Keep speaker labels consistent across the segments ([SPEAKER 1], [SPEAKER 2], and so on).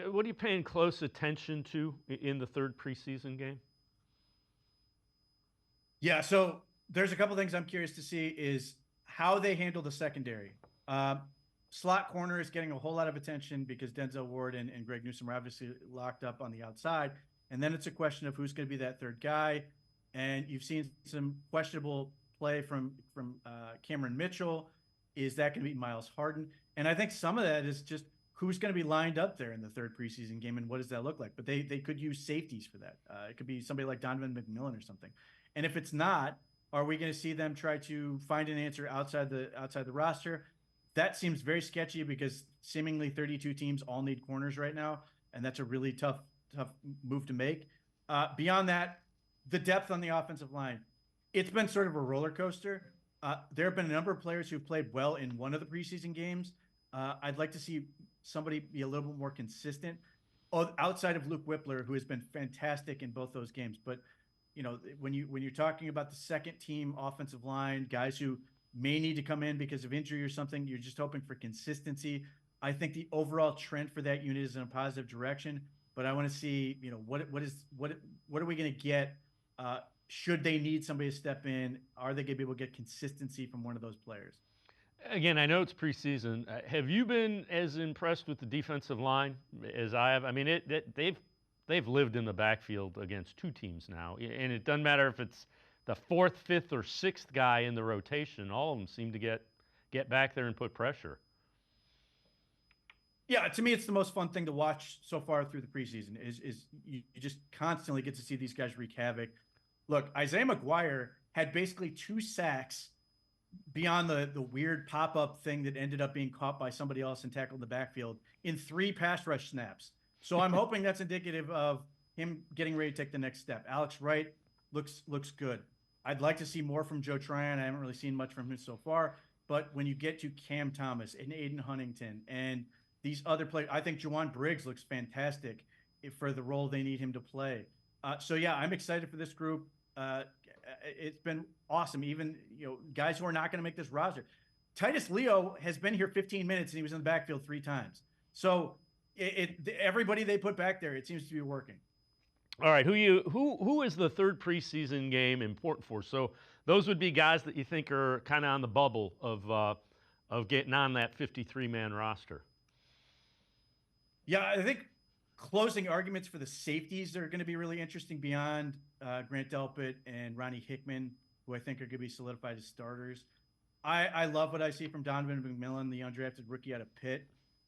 [SPEAKER 1] What are you paying close attention to in the third preseason game?
[SPEAKER 2] Yeah, so there's a couple things I'm curious to see is how they handle the secondary. Uh, Slot corner is getting a whole lot of attention because Denzel Ward and Greg Newsome are obviously locked up on the outside. And then it's a question of who's going to be that third guy. And you've seen some questionable play from Cameron Mitchell. Is that going to be Miles Harden? And I think some of that is just who's going to be lined up there in the third preseason game and what does that look like? But they could use safeties for that. It could be somebody like Donovan McMillan or something. And if it's not, are we going to see them try to find an answer outside the roster? That seems very sketchy because seemingly 32 teams all need corners right now, and that's a really tough move to make. Beyond that, the depth on the offensive line, it's been sort of a roller coaster. There have been a number of players who've played well in one of the preseason games. I'd like to see somebody be a little bit more consistent outside of Luke Whippler, who has been fantastic in both those games. But when you're talking about the second team offensive line, guys who may need to come in because of injury or something, you're just hoping for consistency. I think the overall trend for that unit is in a positive direction, but I want to see, what are we going to get? Should they need somebody to step in? Are they going to be able to get consistency from one of those players?
[SPEAKER 1] Again, I know it's preseason. Have you been as impressed with the defensive line as I have? I mean, they've lived in the backfield against two teams now, and it doesn't matter if it's the fourth, fifth, or sixth guy in the rotation. All of them seem to get back there and put pressure.
[SPEAKER 2] Yeah, to me, it's the most fun thing to watch so far through the preseason. Is you just constantly get to see these guys wreak havoc. Look, Isaiah McGuire had basically 2 sacks beyond the weird pop-up thing that ended up being caught by somebody else and tackled in the backfield in 3 pass rush snaps. So I'm hoping that's indicative of him getting ready to take the next step. Alex Wright looks good. I'd like to see more from Joe Tryon. I haven't really seen much from him so far. But when you get to Cam Thomas and Aiden Huntington and these other players, I think Juwan Briggs looks fantastic for the role they need him to play. So yeah, I'm excited for this group. It's been awesome. Even guys who are not going to make this roster. Titus Leo has been here 15 minutes and he was in the backfield 3 times. So everybody they put back there, it seems to be working.
[SPEAKER 1] All right, who is the third preseason game important for? So those would be guys that you think are kind of on the bubble of getting on that 53-man roster.
[SPEAKER 2] Yeah, I think closing arguments for the safeties are going to be really interesting beyond Grant Delpit and Ronnie Hickman, who I think are going to be solidified as starters. I love what I see from Donovan McMillan, the undrafted rookie out of Pitt.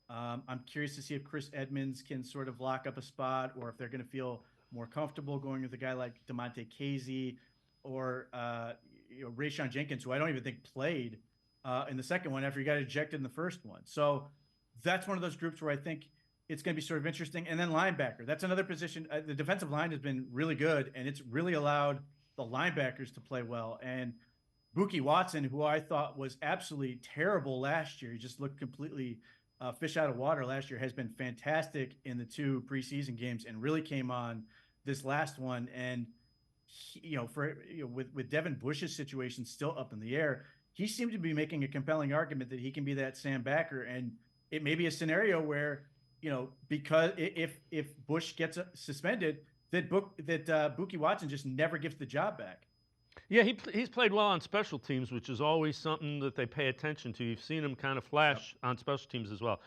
[SPEAKER 2] I'm curious to see if Chris Edmonds can sort of lock up a spot or if they're going to feel more comfortable going with a guy like DeMonte Casey or Rayshon Jenkins, who I don't even think played in the second one after he got ejected in the first one. So that's one of those groups where I think it's going to be sort of interesting. And then linebacker, that's another position. The defensive line has been really good, and it's really allowed the linebackers to play well. And Buki Watson, who I thought was absolutely terrible last year, he just looked completely fish out of water last year, has been fantastic in the 2 preseason games and really came on this last one. And with Devin Bush's situation still up in the air, he seemed to be making a compelling argument that he can be that Sam backer. And it may be a scenario where because if Bush gets suspended, that Buki Watson just never gives the job back.
[SPEAKER 1] Yeah, he's played well on special teams, which is always something that they pay attention to. You've seen him kind of flash on special teams as well.